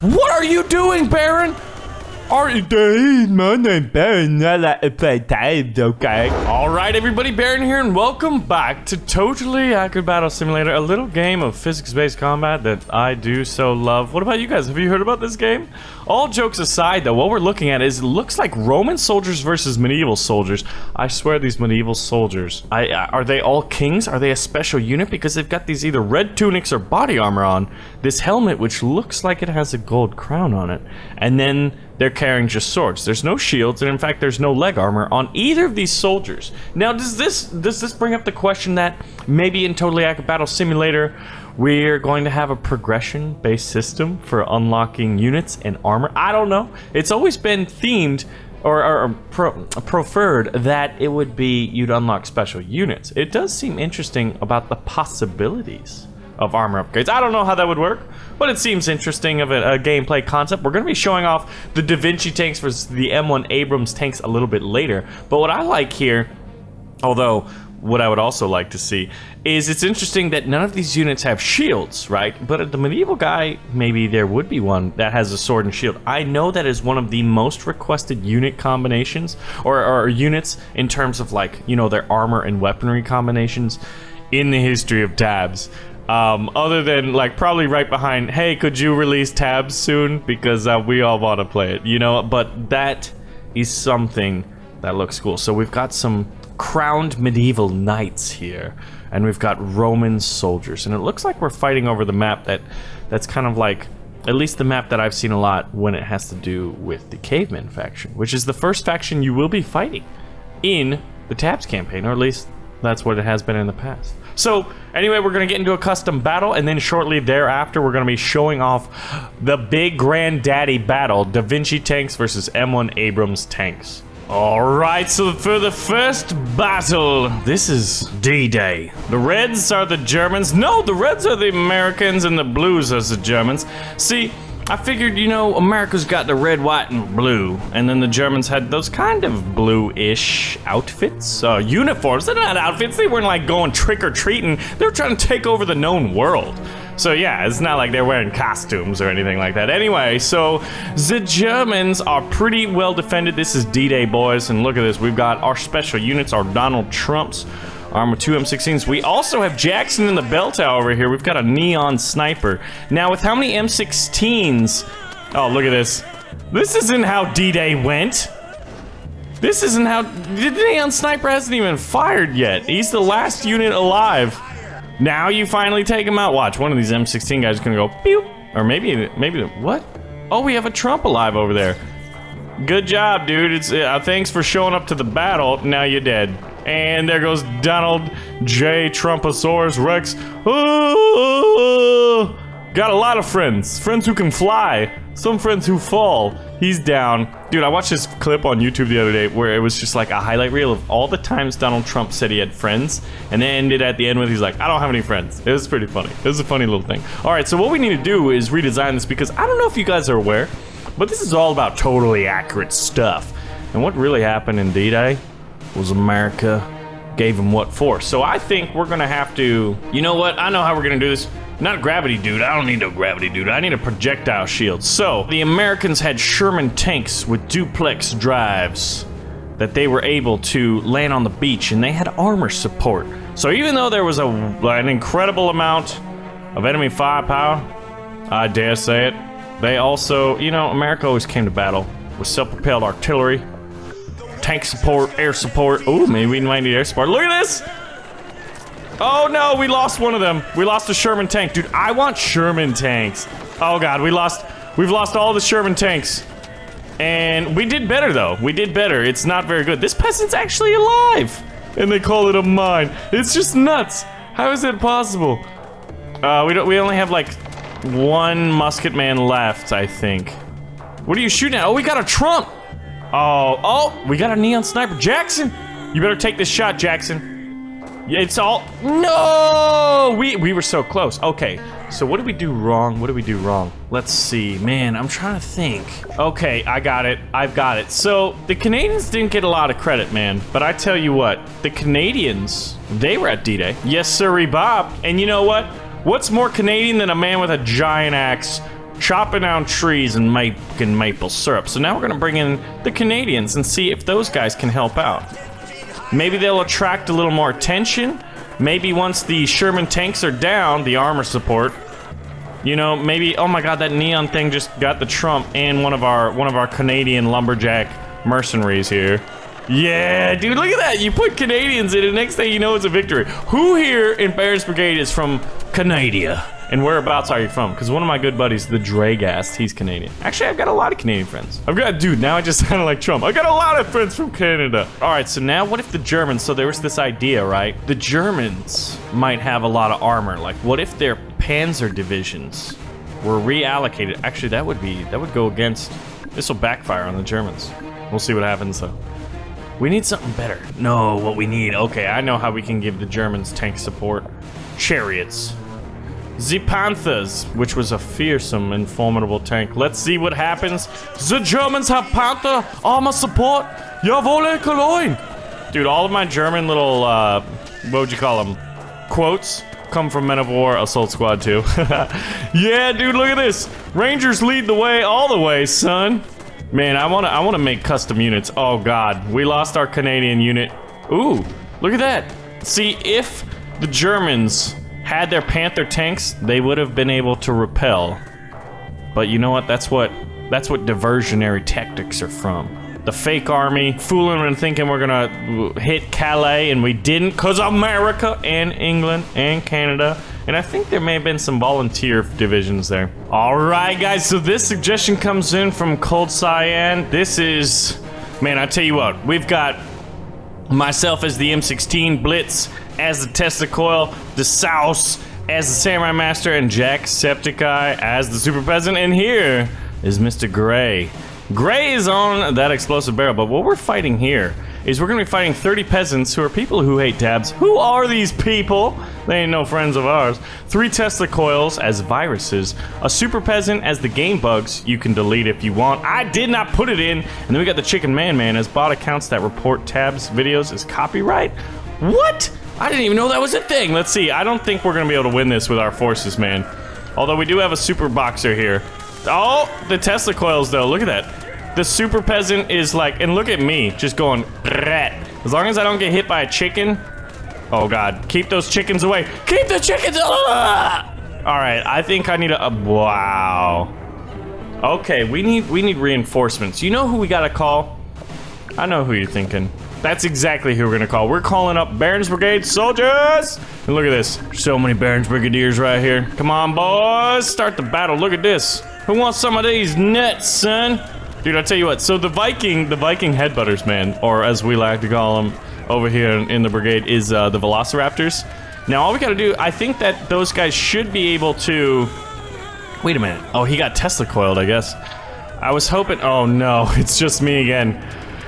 What are you doing, Baron? Are you doing? My name's Baron. I like to play tanks, okay? All right, everybody, Baron here, and welcome back to Totally Accurate Battle Simulator, a little game of physics-based combat that I do so love. What about you guys? Have you heard about this game? All jokes aside, though, what we're looking at is it looks like Roman soldiers versus medieval soldiers. I swear these medieval soldiers, are they all kings? Are they a special unit? Because they've got these either red tunics or body armor on. This helmet, which looks like it has a gold crown on it, and then they're carrying just swords. There's no shields, and in fact, there's no leg armor on either of these soldiers. Now, does this bring up the question that maybe in Totally Accurate Battle Simulator, we're going to have a progression-based system for unlocking units and armor? I don't know. It's always been themed or preferred that it would be you'd unlock special units. It does seem interesting about the possibilities of armor upgrades. I don't know how that would work, but it seems interesting of a gameplay concept. We're going to be showing off the DAVINCI tanks versus the M1 Abrams tanks a little bit later. But what I like here, although what I would also like to see, is it's interesting that none of these units have shields, right? But at the medieval guy, maybe there would be one that has a sword and shield. I know that is one of the most requested unit combinations, or units in terms of, like, you know, their armor and weaponry combinations in the history of tabs. Other than, like, probably right behind, hey, could you release tabs soon? Because we all want to play it, you know? But that is something that looks cool. So we've got some crowned medieval knights here, and we've got Roman soldiers. And it looks like we're fighting over the map that's kind of like, at least the map that I've seen a lot when it has to do with the caveman faction, which is the first faction you will be fighting in the tabs campaign, or at least that's what it has been in the past. So, anyway, we're going to get into a custom battle, and then shortly thereafter, we're going to be showing off the big granddaddy battle, DAVINCI tanks versus M1 Abrams tanks. Alright, so for the first battle, this is D-Day. The Reds are the Germans. No, the Reds are the Americans, and the Blues are the Germans. See, I figured, you know, America's got the red, white, and blue, and then the Germans had those kind of blue-ish outfits, uniforms. They're not outfits, they weren't like going trick-or-treating, they were trying to take over the known world. So yeah, it's not like they're wearing costumes or anything like that. Anyway, so the Germans are pretty well defended. This is D-Day, boys, and look at this. We've got our special units, our Donald Trumps, armor 2 M16s. We also have Jackson in the bell tower over here. We've got a neon sniper. Now, with how many M16s? Oh, look at this. This isn't how D-Day went. This isn't how... The neon sniper hasn't even fired yet. He's the last unit alive. Now you finally take him out. Watch, one of these M16 guys is gonna go pew. Or maybe what? Oh, we have a Trump alive over there. Good job, dude. It's thanks for showing up to the battle. Now you're dead. And there goes Donald J. Trumposaurus Rex. Oh, got a lot of friends. Friends who can fly. Some friends who fall. He's down. Dude, I watched this clip on YouTube the other day where it was just like a highlight reel of all the times Donald Trump said he had friends, and then ended at the end with he's like, I don't have any friends. It was pretty funny. It was a funny little thing. Alright, so what we need to do is redesign this, because I don't know if you guys are aware, but this is all about totally accurate stuff. And what really happened in D-Day was America gave him what for. So I think we're gonna have to, you know what, I know how we're gonna do this. Not gravity dude, I don't need no gravity dude, I need a projectile shield. So, the Americans had Sherman tanks with duplex drives that they were able to land on the beach, and they had armor support. So even though there was an incredible amount of enemy firepower, I dare say it, they also, you know, America always came to battle with self-propelled artillery, tank support, air support. Oh, maybe we might need air support. Look at this! Oh no, we lost one of them. We lost a Sherman tank. Dude, I want Sherman tanks. Oh god, we've lost all the Sherman tanks. And we did better though. We did better. It's not very good. This peasant's actually alive. And they call it a mine. It's just nuts. How is that possible? We only have like one musket man left, I think. What are you shooting at? Oh, we got a Trump. Oh, we got a neon sniper. Jackson, you better take this shot, Jackson. Yeah, it's all... No! We were so close. Okay, so what did we do wrong? What did we do wrong? Let's see. Man, I'm trying to think. Okay, I got it. I've got it. So, the Canadians didn't get a lot of credit, man. But I tell you what, the Canadians, they were at D-Day. Yes, sirree, Bob. And you know what? What's more Canadian than a man with a giant axe chopping down trees and making maple syrup. So now we're gonna bring in the Canadians and see if those guys can help out. Maybe they'll attract a little more attention. Maybe once the Sherman tanks are down, the armor support, you know, maybe, oh my god, that neon thing just got the trump and one of our Canadian lumberjack mercenaries here. Yeah, dude, look at that. You put Canadians in it, next thing you know, it's a victory. Who here in Barron's Brigade is from Canada? And whereabouts are you from? Because one of my good buddies, the Dragast, he's Canadian. Actually, I've got a lot of Canadian friends. Dude, now I just sound like Trump. I got a lot of friends from Canada. All right, so now what if the Germans, so there was this idea, right? The Germans might have a lot of armor. Like, what if their Panzer divisions were reallocated? Actually, that would go against, this will backfire on the Germans. We'll see what happens though. We need something better. No, what we need, okay, I know how we can give the Germans tank support. Chariots. The Panthers, which was a fearsome and formidable tank. Let's see what happens. The Germans have Panther armor support. Jawohl, Cologne. Dude, all of my German little, what would you call them? Quotes come from Men of War Assault Squad 2. Yeah, dude, look at this. Rangers lead the way all the way, son. Man, I wanna make custom units. Oh god, we lost our Canadian unit. Ooh, look at that. See, if the Germans had their Panther tanks, they would have been able to repel. But you know what? That's what diversionary tactics are from. The fake army, fooling and thinking we're gonna hit Calais, and we didn't, cause America and England and Canada. And I think there may have been some volunteer divisions there. All right, guys, so this suggestion comes in from Cold Cyan. This is, man, I tell you what, we've got myself as the M16, Blitz as the Tesla Coil, the Souse as the Samurai Master, and Jacksepticeye as the Super Peasant. And here is Mr. Gray. Gray is on that explosive barrel, but what we're fighting here is we're gonna be fighting 30 peasants who are people who hate tabs. Who are these people? They ain't no friends of ours. 3 Tesla coils as viruses. A super peasant as the game bugs. You can delete if you want. I did not put it in. And then we got the Chicken Man as bot accounts that report tabs videos as copyright. What? I didn't even know that was a thing. Let's see. I don't think we're gonna be able to win this with our forces, man. Although we do have a super boxer here. Oh, the Tesla coils though, look at that. The super peasant is like, and look at me, just going, rat. As long as I don't get hit by a chicken. Oh god, keep those chickens away. Keep the chickens away! All right, I think I need a, wow. Okay, we need reinforcements. You know who we gotta call? I know who you're thinking. That's exactly who we're gonna call. We're calling up Barron's Brigade soldiers! And look at this, so many Barron's Brigadiers right here. Come on, boys, start the battle. Look at this. Who wants some of these nuts, son? Dude, I'll tell you what, so the Viking headbutters, man, or as we like to call them over here in the brigade, is the Velociraptors. Now, all we gotta do, I think that those guys should be able to... Wait a minute. Oh, he got Tesla coiled, I guess. I was hoping... Oh, no, it's just me again.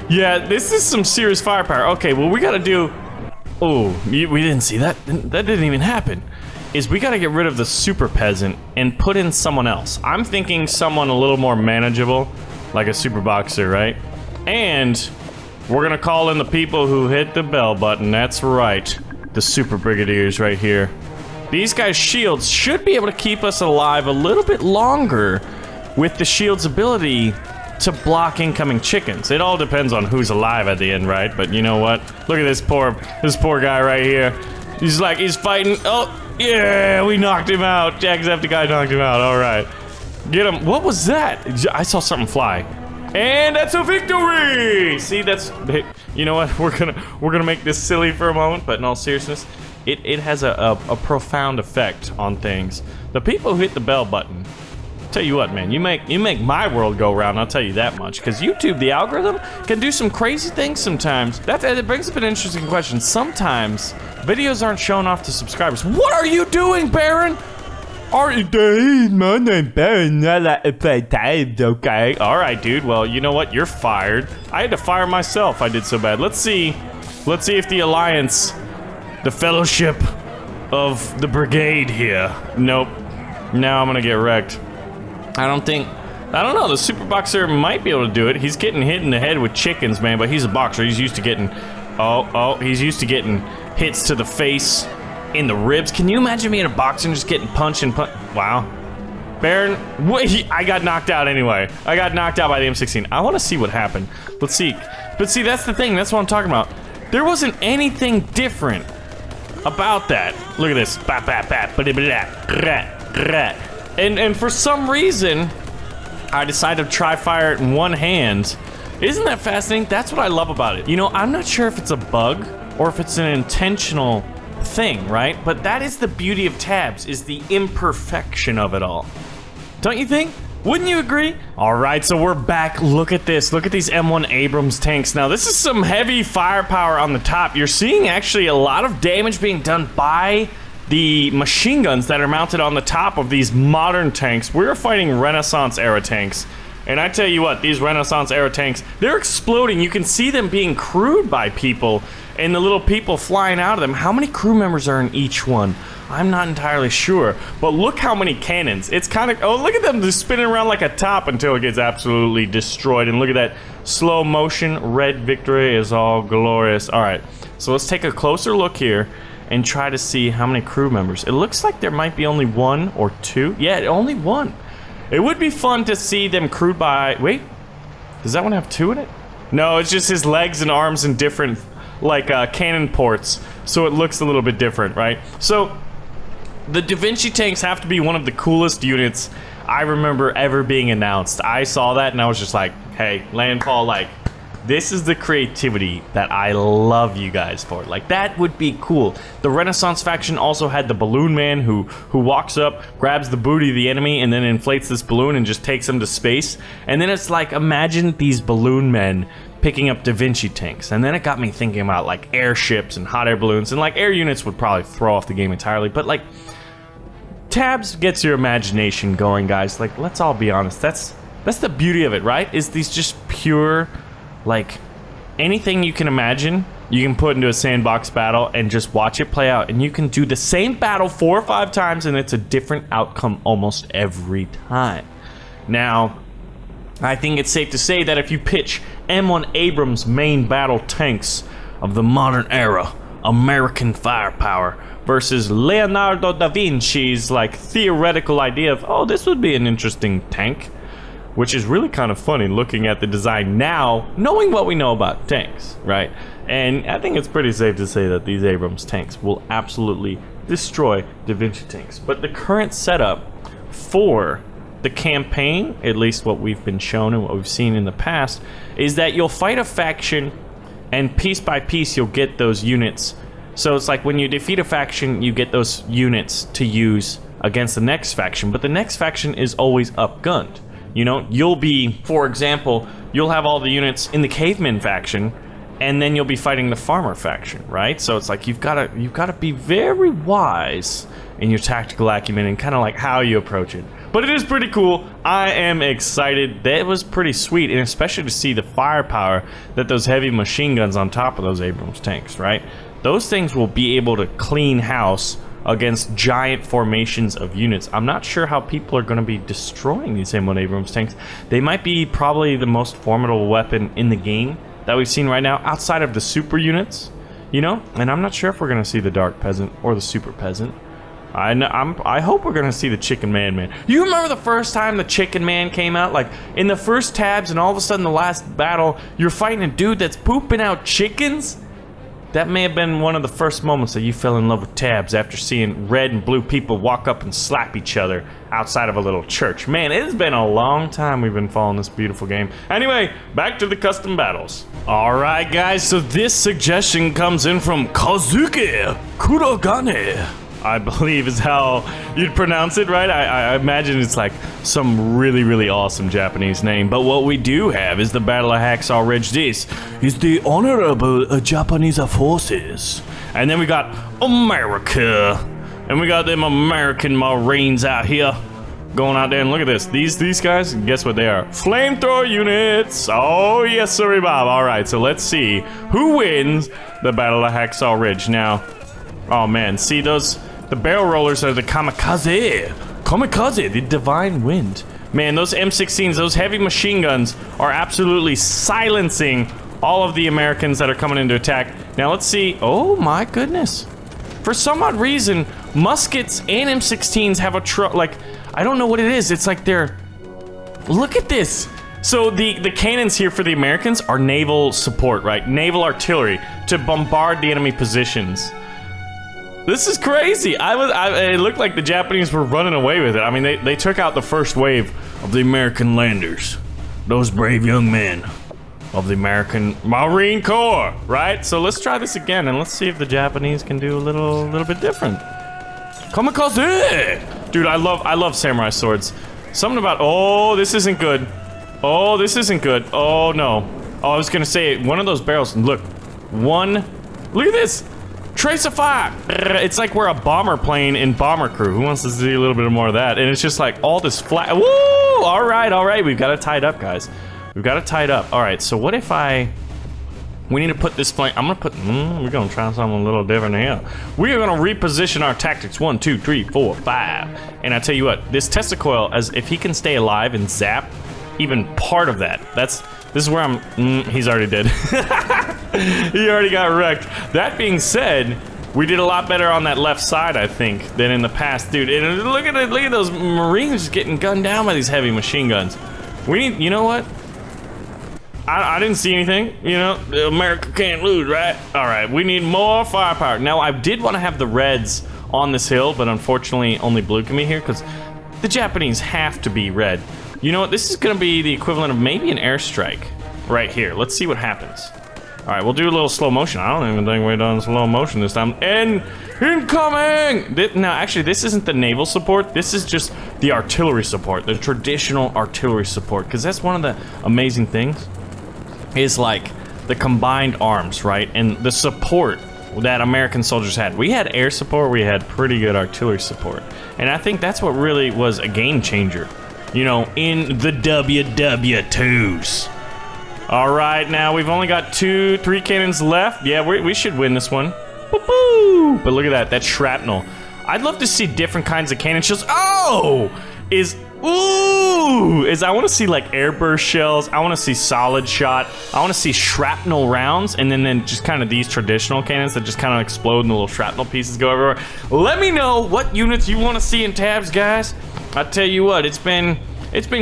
Yeah, this is some serious firepower. Okay, well, we gotta do... Oh, we didn't see that? That didn't even happen. Is we gotta get rid of the super peasant and put in someone else. I'm thinking someone a little more manageable, like a super boxer, right? And we're gonna call in the people who hit the bell button. That's right, the super brigadiers right here. These guys' shields should be able to keep us alive a little bit longer with the shield's ability to block incoming chickens. It all depends on who's alive at the end, right? But you know what? Look at this poor guy right here. He's like, he's fighting. Oh, yeah, we knocked him out. Jacksepticeye knocked him out. All right, get him. What was that? I saw something fly. And that's a victory! See, that's, you know what? We're gonna make this silly for a moment, but in all seriousness, it has a profound effect on things. The people who hit the bell button, tell you what, man, you make my world go round, I'll tell you that much. Because YouTube, the algorithm, can do some crazy things sometimes. It brings up an interesting question. Sometimes, videos aren't shown off to subscribers. What are you doing, Baron? Are you doing? My name's Baron. I like to play tabs, okay? Alright, dude. Well, you know what? You're fired. I had to fire myself. I did so bad. Let's see if the Alliance, the Fellowship of the Brigade here. Nope. Now I'm gonna get wrecked. I don't know. The super boxer might be able to do it. He's getting hit in the head with chickens, man, but he's a boxer. He's used to getting, he's used to getting hits to the face, in the ribs. Can you imagine being a boxer and just getting punched and punch? Wow. Baron, wait, I got knocked out anyway. I got knocked out by the M16. I want to see what happened. Let's see. But see, that's the thing. That's what I'm talking about. There wasn't anything different about that. Look at this. And for some reason, I decided to try fire it in one hand. Isn't that fascinating? That's what I love about it. You know, I'm not sure if it's a bug or if it's an intentional thing, right? But that is the beauty of tabs, is the imperfection of it all. Don't you think? Wouldn't you agree? All right, so we're back. Look at this. Look at these M1 Abrams tanks. Now, this is some heavy firepower on the top. You're seeing actually a lot of damage being done by the machine guns that are mounted on the top of these modern tanks. We're fighting Renaissance era tanks. And I tell you what, these Renaissance era tanks, they're exploding. You can see them being crewed by people and the little people flying out of them. How many crew members are in each one? I'm not entirely sure, but look how many cannons. It's kind of, oh, look at them just spinning around like a top until it gets absolutely destroyed. And look at that slow motion. Red victory is all glorious. All right, so let's take a closer look here and try to see how many crew members. It looks like there might be only one or two. Yeah, only one. It would be fun to see them crewed by, wait, does that one have two in it? No, it's just his legs and arms in different, like, cannon ports, so it looks a little bit different, right? So, the DaVinci tanks have to be one of the coolest units I remember ever being announced. I saw that and I was just like, hey, Landfall, like, this is the creativity that I love you guys for. Like, that would be cool. The Renaissance faction also had the balloon man who walks up, grabs the booty of the enemy, and then inflates this balloon and just takes them to space. And then it's like, imagine these balloon men picking up DaVinci tanks. And then it got me thinking about, like, airships and hot air balloons. And, like, air units would probably throw off the game entirely. But, like, tabs gets your imagination going, guys. Like, let's all be honest. That's the beauty of it, right? Is these just pure... like, anything you can imagine, you can put into a sandbox battle and just watch it play out. And you can do the same battle 4 or 5 times and it's a different outcome almost every time. Now, I think it's safe to say that if you pitch M1 Abrams main battle tanks of the modern era, American firepower, versus Leonardo da Vinci's, like, theoretical idea of, oh, this would be an interesting tank, which is really kind of funny looking at the design now, knowing what we know about tanks, right? And I think it's pretty safe to say that these Abrams tanks will absolutely destroy DaVinci tanks. But the current setup for the campaign, at least what we've been shown and what we've seen in the past, is that you'll fight a faction and piece by piece you'll get those units. So it's like when you defeat a faction, you get those units to use against the next faction, but the next faction is always upgunned. You know, you'll be, for example, you'll have all the units in the caveman faction, and then you'll be fighting the farmer faction, right? So it's like you've got to be very wise in your tactical acumen and kind of like how you approach it. But it is pretty cool. I am excited. That was pretty sweet, and especially to see the firepower that those heavy machine guns on top of those Abrams tanks, right? Those things will be able to clean house against giant formations of units. I'm not sure how people are going to be destroying these M1 Abrams tanks. They might be probably the most formidable weapon in the game that we've seen right now, outside of the super units, you know? And I'm not sure if we're going to see the Dark Peasant or the Super Peasant. I hope we're going to see the Chicken Man. You remember the first time the Chicken Man came out? Like, in the first tabs, and all of a sudden the last battle, you're fighting a dude that's pooping out chickens? That may have been one of the first moments that you fell in love with tabs, after seeing red and blue people walk up and slap each other outside of a little church. Man, it has been a long time we've been following this beautiful game. Anyway, back to the custom battles. Alright guys, so this suggestion comes in from Kazuki Kurogane, I believe is how you'd pronounce it, right? I imagine it's like some really, really awesome Japanese name. But what we do have is the Battle of Hacksaw Ridge. This is the honorable Japanese forces. And then we got America. And we got them American Marines out here going out there. And look at this. These guys, guess what they are? Flamethrower units. Oh, yes, sir, Bob. All right, so let's see who wins the Battle of Hacksaw Ridge. Now, oh man, see those? The barrel rollers are the kamikaze. Kamikaze, the divine wind. Man, those M16s, those heavy machine guns are absolutely silencing all of the Americans that are coming into attack. Now let's see. Oh my goodness. For some odd reason, muskets and M16s have a I don't know what it is. It's like they're... Look at this. So the cannons here for the Americans are naval support, right? Naval artillery to bombard the enemy positions. This is crazy. It looked like the Japanese were running away with it. I mean, they took out the first wave of the American landers. Those brave young men of the American Marine Corps, right? So let's try this again and let's see if the Japanese can do a little bit different. Kamikaze! Dude, I love samurai swords. Something about, oh, this isn't good. Oh, this isn't good. Oh, no. Oh, I was gonna say, one of those barrels, look. Look at this. Trace of fire. It's like we're a bomber plane in Bomber Crew. Who wants to see a little bit more of that? And it's just like all this flat. Woo! All right. We've got it tied up, guys. We've got it tied up. All right, so what if we need to put this plane, we're gonna try something a little different here. We are gonna reposition our tactics. 1, 2, 3, 4, 5. And I tell you what, this Tesla coil, as if he can stay alive and zap even part of that, this is where he's already dead. He already got wrecked. That being said, we did a lot better on that left side, I think, than in the past, dude. And look at those Marines just getting gunned down by these heavy machine guns. We need, you know what? I didn't see anything, you know, America can't lose, right? All right, we need more firepower. Now, I did want to have the Reds on this hill, but unfortunately only blue can be here because the Japanese have to be red. You know what, this is gonna be the equivalent of maybe an airstrike right here. Let's see what happens. All right, we'll do a little slow motion. I don't even think we've done slow motion this time. And incoming! Now, actually, this isn't the naval support. This is just the artillery support, the traditional artillery support, because that's one of the amazing things is like the combined arms, right? And the support that American soldiers had. We had air support, we had pretty good artillery support. And I think that's what really was a game changer, you know, in the WW2s. All right, now we've only got 2, 3 cannons left. Yeah, we should win this one. Boop-boo! But look at that, that's shrapnel. I'd love to see different kinds of cannon shells. Oh! I want to see like airburst shells. I want to see solid shot. I want to see shrapnel rounds, and then just kind of these traditional cannons that just kind of explode and the little shrapnel pieces go everywhere. Let me know what units you want to see in tabs, guys. I tell you what, it's been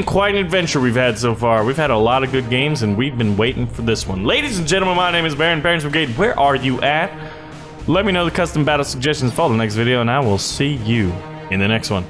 quite an adventure we've had so far. We've had a lot of good games, and we've been waiting for this one. Ladies and gentlemen, my name is Baron, Baron's Brigade. Where are you at? Let me know the custom battle suggestions for the next video, and I will see you in the next one.